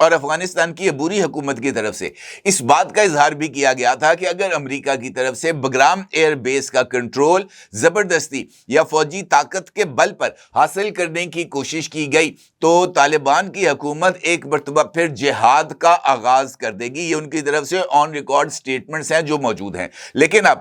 اور افغانستان کی عبوری حکومت کی طرف سے اس بات کا اظہار بھی کیا گیا تھا کہ اگر امریکہ کی طرف سے بگرام ایئر بیس کا کنٹرول زبردستی یا فوجی طاقت کے بل پر حاصل کرنے کی کوشش کی گئی تو طالبان کی حکومت ایک مرتبہ پھر جہاد کا آغاز کر دے گی. یہ ان کی طرف سے آن ریکارڈ سٹیٹمنٹس ہیں جو موجود ہیں. لیکن اب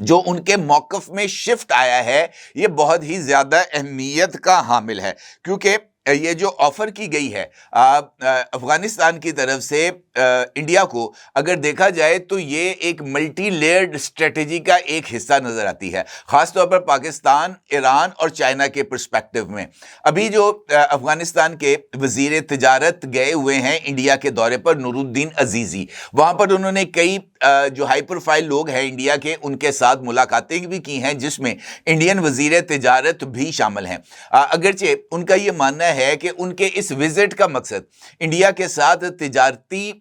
جو ان کے موقف میں شفٹ آیا ہے یہ بہت ہی زیادہ اہمیت کا حامل ہے، کیونکہ یہ جو آفر کی گئی ہے افغانستان کی طرف سے انڈیا کو، اگر دیکھا جائے تو یہ ایک ملٹی لیئرڈ اسٹریٹجی کا ایک حصہ نظر آتی ہے، خاص طور پر پاکستان، ایران اور چائنا کے پرسپیکٹو میں. ابھی جو افغانستان کے وزیر تجارت گئے ہوئے ہیں انڈیا کے دورے پر، نور الدین عزیزی، وہاں پر انہوں نے کئی جو ہائی پروفائل لوگ ہیں انڈیا کے ان کے ساتھ ملاقاتیں بھی کی ہیں، جس میں انڈین وزیر تجارت بھی شامل ہیں. اگرچہ ان کا یہ ماننا ہے کہ ان کے اس وزٹ کا مقصد انڈیا کے ساتھ تجارتی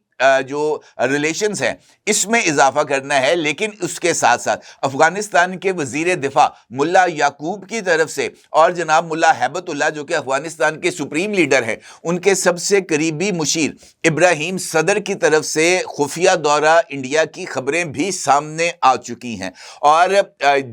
جو ریلیشنز ہیں اس میں اضافہ کرنا ہے، لیکن اس کے ساتھ ساتھ افغانستان کے وزیر دفاع ملا یعقوب کی طرف سے اور جناب ملا ہیبت اللہ جو کہ افغانستان کے سپریم لیڈر ہیں ان کے سب سے قریبی مشیر ابراہیم صدر کی طرف سے خفیہ دورہ انڈیا کی خبریں بھی سامنے آ چکی ہیں. اور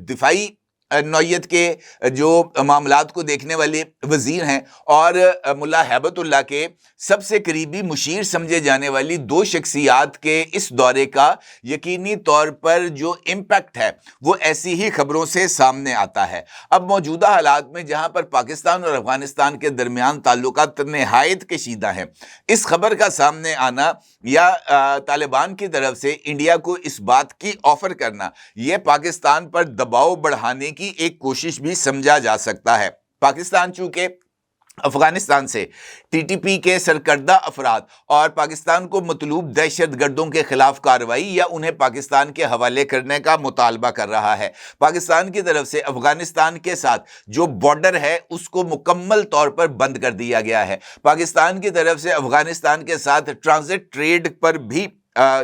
دفاعی نوعیت کے جو معاملات کو دیکھنے والے وزیر ہیں اور ملا ہیبت اللہ کے سب سے قریبی مشیر سمجھے جانے والی دو شخصیات کے اس دورے کا یقینی طور پر جو امپیکٹ ہے وہ ایسی ہی خبروں سے سامنے آتا ہے. اب موجودہ حالات میں جہاں پر پاکستان اور افغانستان کے درمیان تعلقات نہایت کشیدہ ہیں، اس خبر کا سامنے آنا یا طالبان کی طرف سے انڈیا کو اس بات کی آفر کرنا، یہ پاکستان پر دباؤ بڑھانے کی ایک کوشش بھی سمجھا جا سکتا ہے. پاکستان چونکہ افغانستان سے ٹی ٹی پی کے سرکردہ افراد اور پاکستان کو مطلوب دہشت گردوں کے خلاف کارروائی یا انہیں پاکستان کے حوالے کرنے کا مطالبہ کر رہا ہے. پاکستان کی طرف سے افغانستان کے ساتھ جو بارڈر ہے اس کو مکمل طور پر بند کر دیا گیا ہے. پاکستان کی طرف سے افغانستان کے ساتھ ٹرانزٹ ٹریڈ پر بھی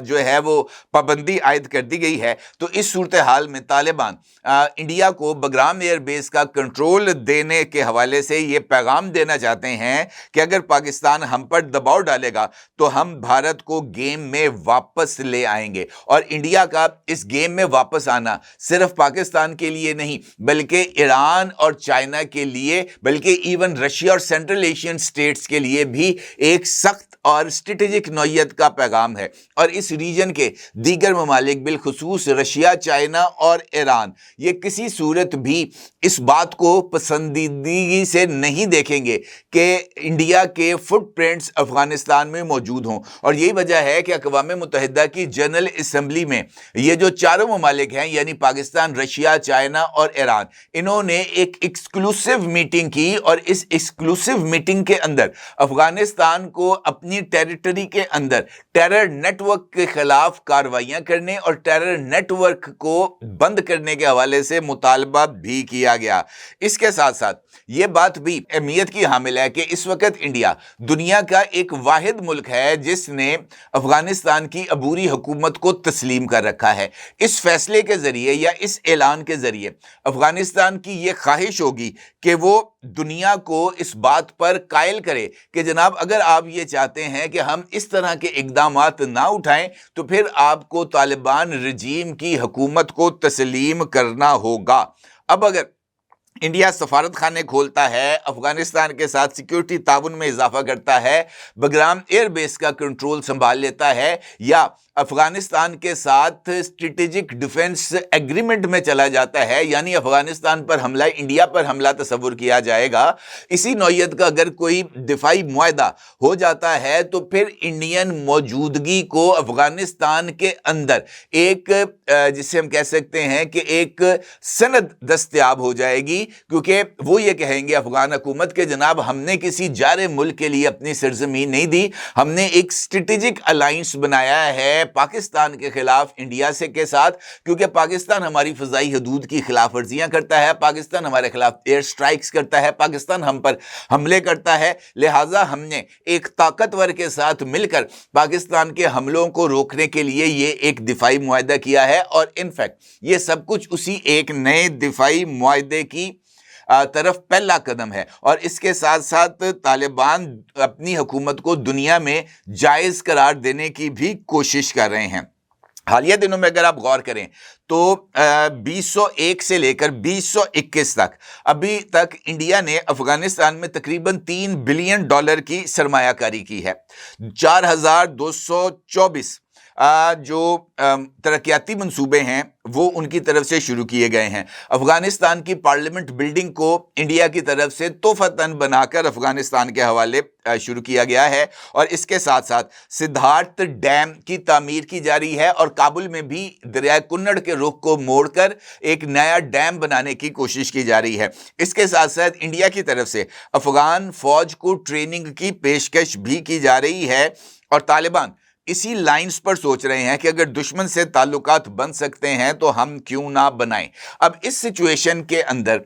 جو ہے وہ پابندی عائد کر دی گئی ہے. تو اس صورتحال میں طالبان انڈیا کو بگرام ایئر بیس کا کنٹرول دینے کے حوالے سے یہ پیغام دینا چاہتے ہیں کہ اگر پاکستان ہم پر دباؤ ڈالے گا تو ہم بھارت کو گیم میں واپس لے آئیں گے. اور انڈیا کا اس گیم میں واپس آنا صرف پاکستان کے لیے نہیں بلکہ ایران اور چائنا کے لیے، بلکہ ایون رشیا اور سینٹرل ایشین سٹیٹس کے لیے بھی ایک سخت اور اسٹریٹجک نوعیت کا پیغام ہے. اور اس ریجن کے دیگر ممالک بالخصوص رشیا، چائنا اور ایران یہ کسی صورت بھی اس بات کو پسندیدگی سے نہیں دیکھیں گے کہ انڈیا کے فٹ پرنٹس افغانستان میں موجود ہوں. اور یہی وجہ ہے کہ اقوام متحدہ کی جنرل اسمبلی میں یہ جو چاروں ممالک ہیں یعنی پاکستان، رشیا، چائنا اور ایران، انہوں نے ایک ایکسکلوسیو میٹنگ کی اور اس ایکسکلوسیو میٹنگ کے اندر افغانستان کو اپنی ٹیریٹری کے اندر ٹیرر نیٹ ورک کے خلاف کارروائیاں کرنے اور ٹیرر نیٹ ورک کو بند کرنے کے حوالے سے مطالبہ بھی کیا گیا. اس کے ساتھ ساتھ یہ بات بھی اہمیت کی حامل ہے کہ اس وقت انڈیا دنیا کا ایک واحد ملک ہے جس نے افغانستان کی عبوری حکومت کو تسلیم کر رکھا ہے. اس فیصلے کے ذریعے یا اس اعلان کے ذریعے افغانستان کی یہ خواہش ہوگی کہ وہ دنیا کو اس بات پر قائل کرے کہ جناب اگر آپ یہ چاہتے ہیں کہ ہم اس طرح کے اقدامات نہ اٹھائیں تو پھر آپ کو طالبان رجیم کی حکومت کو تسلیم کرنا ہوگا. اب اگر انڈیا سفارت خانے کھولتا ہے، افغانستان کے ساتھ سیکیورٹی تعاون میں اضافہ کرتا ہے، بگرام ایئر بیس کا کنٹرول سنبھال لیتا ہے یا افغانستان کے ساتھ اسٹریٹجک ڈیفنس ایگریمنٹ میں چلا جاتا ہے، یعنی افغانستان پر حملہ، انڈیا پر حملہ تصور کیا جائے گا، اسی نوعیت کا اگر کوئی دفاعی معاہدہ ہو جاتا ہے تو پھر انڈین موجودگی کو افغانستان کے اندر ایک جسے ہم کہہ سکتے ہیں کہ ایک سند دستیاب ہو جائے گی، کیونکہ وہ یہ کہیں گے افغان حکومت کے جناب ہم نے کسی جار ملک کے لیے اپنی سرزمین نہیں دی، ہم نے ایک اسٹریٹجک الائنس بنایا ہے پاکستان کے خلاف انڈیا سے کے ساتھ، کیونکہ پاکستان ہماری فضائی حدود کی خلاف ورزیاں کرتا ہے، پاکستان ہمارے خلاف ایئر سٹرائکس کرتا ہے، پاکستان ہم پر حملے کرتا ہے، لہٰذا ہم نے ایک طاقتور کے ساتھ مل کر پاکستان کے حملوں کو روکنے کے لیے یہ ایک دفاعی معاہدہ کیا ہے. اور انفیکٹ یہ سب کچھ اسی ایک نئے دفاعی معاہدے کی طرف پہلا قدم ہے، اور اس کے ساتھ ساتھ طالبان اپنی حکومت کو دنیا میں جائز قرار دینے کی بھی کوشش کر رہے ہیں۔ حالیہ دنوں میں اگر آپ غور کریں تو 2001 سے لے کر 2021 تک ابھی تک انڈیا نے افغانستان میں تقریباً $3 بلین کی سرمایہ کاری کی ہے۔ 4224 جو ترقیاتی منصوبے ہیں وہ ان کی طرف سے شروع کیے گئے ہیں۔ افغانستان کی پارلیمنٹ بلڈنگ کو انڈیا کی طرف سے تحفتاً بنا کر افغانستان کے حوالے شروع کیا گیا ہے، اور اس کے ساتھ ساتھ سدھارتھ ڈیم کی تعمیر کی جا رہی ہے، اور کابل میں بھی دریائے کنڑ کے رخ کو موڑ کر ایک نیا ڈیم بنانے کی کوشش کی جا رہی ہے۔ اس کے ساتھ ساتھ انڈیا کی طرف سے افغان فوج کو ٹریننگ کی پیشکش بھی کی جا رہی ہے، اور طالبان اسی لائنز پر سوچ رہے ہیں کہ اگر دشمن سے تعلقات بن سکتے ہیں تو ہم کیوں نہ بنائیں۔ اب اس سچویشن کے اندر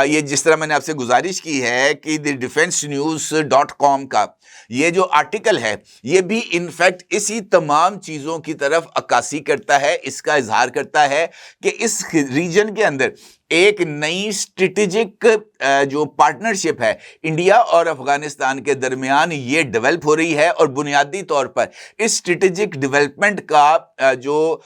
یہ جس طرح میں نے آپ سے گزارش کی ہے کہ defensenews.com کا یہ جو آرٹیکل ہے یہ بھی انفیکٹ اسی تمام چیزوں کی طرف عکاسی کرتا ہے، اس کا اظہار کرتا ہے کہ اس ریجن کے اندر ایک نئی اسٹریٹجک جو پارٹنرشپ ہے انڈیا اور افغانستان کے درمیان یہ ڈیولپ ہو رہی ہے، اور بنیادی طور پر اس اسٹریٹجک ڈیولپمنٹ کا جو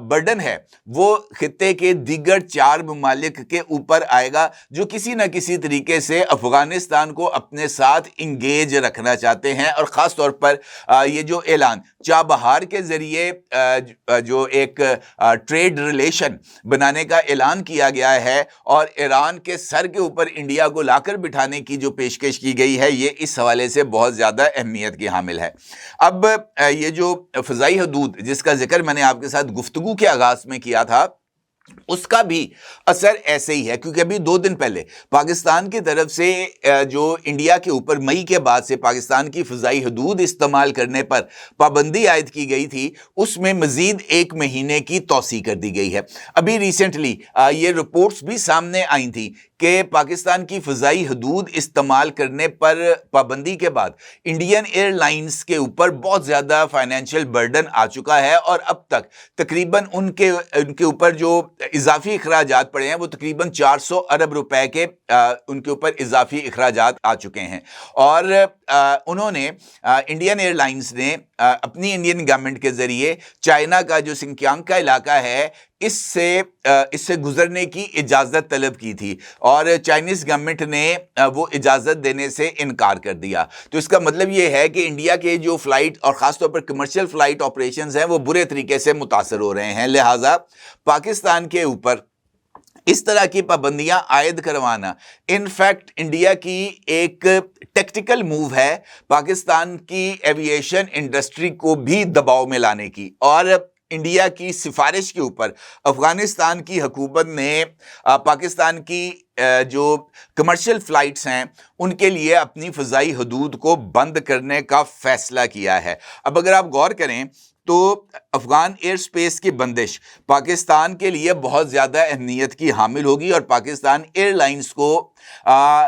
برڈن ہے وہ خطے کے دیگر 4 ممالک کے اوپر آئے گا، جو کسی نہ کسی طریقے سے افغانستان کو اپنے ساتھ انگیج رکھنا چاہتے ہیں۔ اور خاص طور پر یہ جو اعلان چابہار کے ذریعے جو ایک ٹریڈ ریلیشن بنانے کا اعلان کیا گیا ہے اور ایران کے سر کے اوپر انڈیا کو لا کر بٹھانے کی جو پیشکش کی گئی ہے، یہ اس حوالے سے بہت زیادہ اہمیت کی حامل ہے۔ اب یہ جو فضائی حدود جس کا ذکر میں نے آپ کے ساتھ گفتگو کے آغاز میں کیا تھا، اس کا بھی اثر ایسے ہی ہے، کیونکہ ابھی 2 دن پہلے پاکستان کی طرف سے جو انڈیا کے اوپر مئی کے بعد سے پاکستان کی فضائی حدود استعمال کرنے پر پابندی عائد کی گئی تھی، اس میں مزید 1 مہینے کی توسیع کر دی گئی ہے۔ ابھی ریسنٹلی یہ رپورٹس بھی سامنے آئی تھی کہ پاکستان کی فضائی حدود استعمال کرنے پر پابندی کے بعد انڈین ایئر لائنز کے اوپر بہت زیادہ فائنینشیل برڈن آ چکا ہے، اور اب تک تقریباً ان کے اوپر جو اضافی اخراجات پڑے ہیں وہ تقریباً 400 ارب روپے کے ان کے اوپر اضافی اخراجات آ چکے ہیں۔ اور انہوں نے انڈین ایئر لائنز نے اپنی انڈین گورنمنٹ کے ذریعے چائنا کا جو سنکیانگ کا علاقہ ہے اس سے گزرنے کی اجازت طلب کی تھی، اور چائنیز گورنمنٹ نے وہ اجازت دینے سے انکار کر دیا۔ تو اس کا مطلب یہ ہے کہ انڈیا کے جو فلائٹ اور خاص طور پر کمرشل فلائٹ آپریشنز ہیں وہ برے طریقے سے متاثر ہو رہے ہیں، لہٰذا پاکستان کے اوپر اس طرح کی پابندیاں عائد کروانا انفیکٹ انڈیا کی ایک ٹیکٹیکل موو ہے پاکستان کی ایوییشن انڈسٹری کو بھی دباؤ میں لانے کی۔ اور انڈیا کی سفارش کے اوپر افغانستان کی حکومت نے پاکستان کی جو کمرشل فلائٹس ہیں ان کے لیے اپنی فضائی حدود کو بند کرنے کا فیصلہ کیا ہے۔ اب اگر آپ غور کریں تو افغان ایئر سپیس کی بندش پاکستان کے لیے بہت زیادہ اہمیت کی حامل ہوگی، اور پاکستان ایئر لائنز کو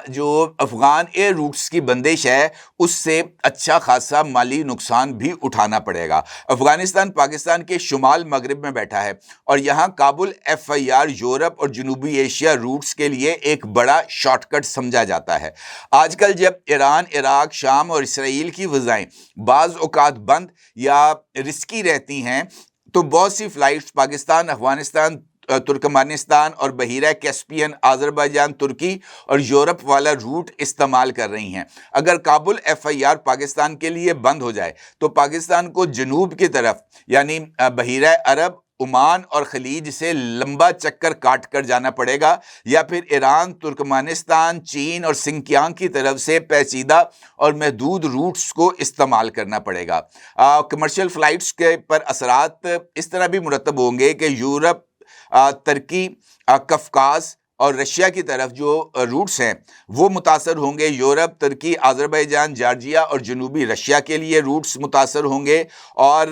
جو افغان ایئر روٹس کی بندش ہے اس سے اچھا خاصا مالی نقصان بھی اٹھانا پڑے گا۔ افغانستان پاکستان کے شمال مغرب میں بیٹھا ہے، اور یہاں کابل FIR یورپ اور جنوبی ایشیا روٹس کے لیے ایک بڑا شارٹ کٹ سمجھا جاتا ہے۔ آج کل جب ایران، عراق، شام اور اسرائیل کی فضائیں بعض اوقات بند یا رسکی رہتی ہیں تو بہت سی فلائٹس پاکستان، افغانستان، ترکمانستان اور بحیرہ کیسپین، آذربائیجان، ترکی اور یورپ والا روٹ استعمال کر رہی ہیں۔ اگر کابل FIR پاکستان کے لیے بند ہو جائے تو پاکستان کو جنوب کی طرف یعنی بحیرہ عرب، عمان اور خلیج سے لمبا چکر کاٹ کر جانا پڑے گا، یا پھر ایران، ترکمانستان، چین اور سنکیانگ کی طرف سے پیچیدہ اور محدود روٹس کو استعمال کرنا پڑے گا۔ کمرشل فلائٹس کے پر اثرات اس طرح بھی مرتب ہوں گے کہ یورپ، ترکی، کفکاز اور رشیا کی طرف جو روٹس ہیں وہ متاثر ہوں گے۔ یورپ، ترکی، آذربائیجان، جارجیا اور جنوبی رشیا کے لیے روٹس متاثر ہوں گے، اور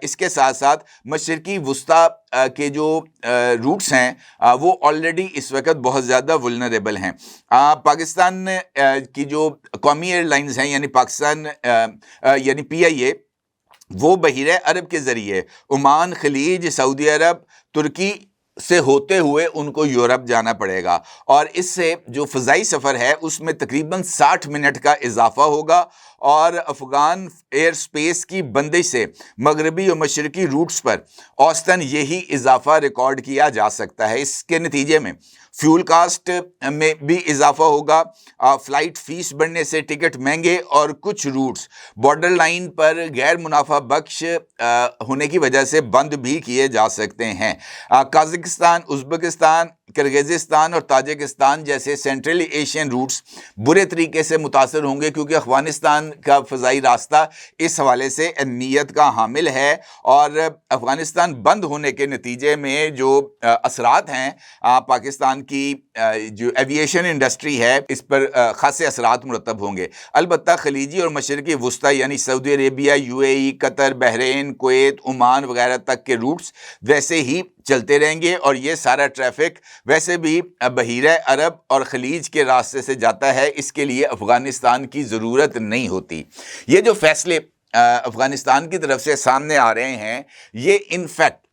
اس کے ساتھ ساتھ مشرقی وسطی کے جو روٹس ہیں وہ آلریڈی اس وقت بہت زیادہ ولنریبل ہیں۔ پاکستان کی جو قومی ایئر لائنز ہیں یعنی پاکستان یعنی PIA، وہ بحیرہ عرب کے ذریعے عمان، خلیج، سعودی عرب، ترکی سے ہوتے ہوئے ان کو یورپ جانا پڑے گا، اور اس سے جو فضائی سفر ہے اس میں تقریباً 60 منٹ کا اضافہ ہوگا، اور افغان ایئر سپیس کی بندش سے مغربی اور مشرقی روٹس پر اوسطاً یہی اضافہ ریکارڈ کیا جا سکتا ہے۔ اس کے نتیجے میں فیول کاسٹ میں بھی اضافہ ہوگا، فلائٹ فیس بڑھنے سے ٹکٹ مہنگے، اور کچھ روٹس بارڈر لائن پر غیر منافع بخش ہونے کی وجہ سے بند بھی کیے جا سکتے ہیں۔ قازقستان، ازبکستان، کرغزستان اور تاجکستان جیسے سینٹرل ایشین روٹس برے طریقے سے متاثر ہوں گے، کیونکہ افغانستان کا فضائی راستہ اس حوالے سے اہمیت کا حامل ہے، اور افغانستان بند ہونے کے نتیجے میں جو اثرات ہیں پاکستان کی جو ایویشن انڈسٹری ہے اس پر خاصے اثرات مرتب ہوں گے۔ البتہ خلیجی اور مشرقی وسطی یعنی سعودی عربیہ، یو اے ای، قطر، بحرین، کویت، عمان وغیرہ تک کے روٹس ویسے ہی چلتے رہیں گے، اور یہ سارا ٹریفک ویسے بھی بحیرہ عرب اور خلیج کے راستے سے جاتا ہے، اس کے لیے افغانستان کی ضرورت نہیں ہوتی۔ یہ جو فیصلے افغانستان کی طرف سے سامنے آ رہے ہیں، یہ انفیکٹ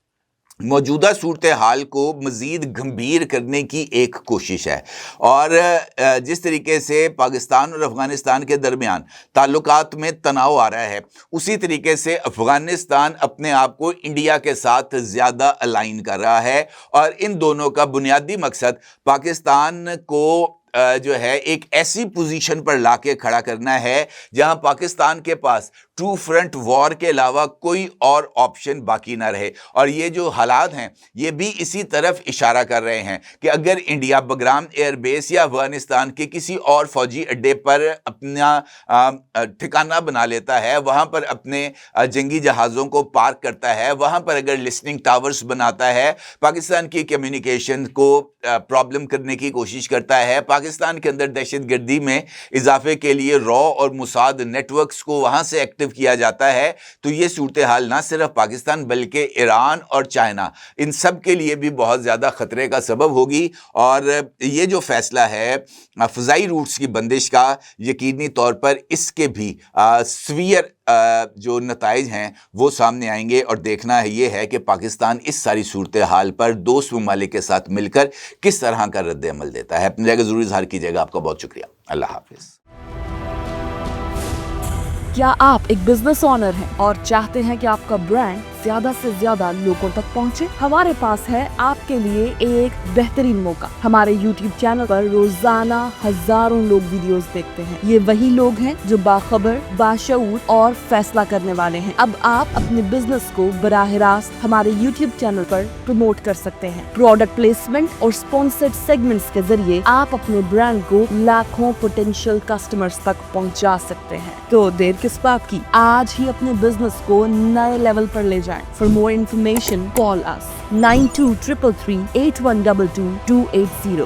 موجودہ صورتحال کو مزید گمبھیر کرنے کی ایک کوشش ہے، اور جس طریقے سے پاکستان اور افغانستان کے درمیان تعلقات میں تناؤ آ رہا ہے، اسی طریقے سے افغانستان اپنے آپ کو انڈیا کے ساتھ زیادہ الائن کر رہا ہے، اور ان دونوں کا بنیادی مقصد پاکستان کو جو ہے ایک ایسی پوزیشن پر لا کے کھڑا کرنا ہے جہاں پاکستان کے پاس ٹو فرنٹ وار کے علاوہ کوئی اور آپشن باقی نہ رہے۔ اور یہ جو حالات ہیں یہ بھی اسی طرف اشارہ کر رہے ہیں کہ اگر انڈیا بگرام ایئر بیس یا افغانستان کے کسی اور فوجی اڈے پر اپنا ٹھکانہ بنا لیتا ہے، وہاں پر اپنے جنگی جہازوں کو پارک کرتا ہے، وہاں پر اگر لسننگ ٹاورز بناتا ہے، پاکستان کی کمیونیکیشن کو پرابلم کرنے کی کوشش کرتا ہے، پاکستان کے اندر دہشت گردی میں اضافے کے لیے را اور موساد نیٹ ورکس کو وہاں سے ایکٹیو کیا جاتا ہے، تو یہ صورتحال نہ صرف پاکستان بلکہ ایران اور چائنا ان سب کے لیے بھی بہت زیادہ خطرے کا سبب ہوگی۔ اور یہ جو فیصلہ ہے فضائی روٹس کی بندش کا، یقینی طور پر اس کے بھی سویئر جو نتائج ہیں وہ سامنے آئیں گے، اور دیکھنا یہ ہے کہ پاکستان اس ساری صورتحال پر دوست ممالک کے ساتھ مل کر کس طرح کا رد عمل دیتا ہے۔ اپنی جگہ ضرور اظہار کیجیے گا۔ آپ کا بہت شکریہ۔ اللہ حافظ۔ کیا آپ ایک بزنس اونر ہیں اور چاہتے ہیں کہ آپ کا برانڈ زیادہ سے زیادہ لوگوں تک پہنچے؟ ہمارے پاس ہے آپ کے لیے ایک بہترین موقع۔ ہمارے یوٹیوب چینل پر روزانہ ہزاروں لوگ ویڈیوز دیکھتے ہیں۔ یہ وہی لوگ ہیں جو باخبر، باشعور اور فیصلہ کرنے والے ہیں۔ اب آپ اپنے بزنس کو براہ راست ہمارے یوٹیوب چینل پر پروموٹ کر سکتے ہیں۔ پروڈکٹ پلیسمنٹ اور اسپانسرڈ سیگمنٹس کے ذریعے آپ اپنے برانڈ کو لاکھوں پوٹینشیل کسٹمرز تک پہنچا سکتے ہیں۔ تو دیر کس بات کی؟ آج ہی اپنے بزنس کو نئے لیول پر لے جائیں۔ For more information, call us 9233 8122 280.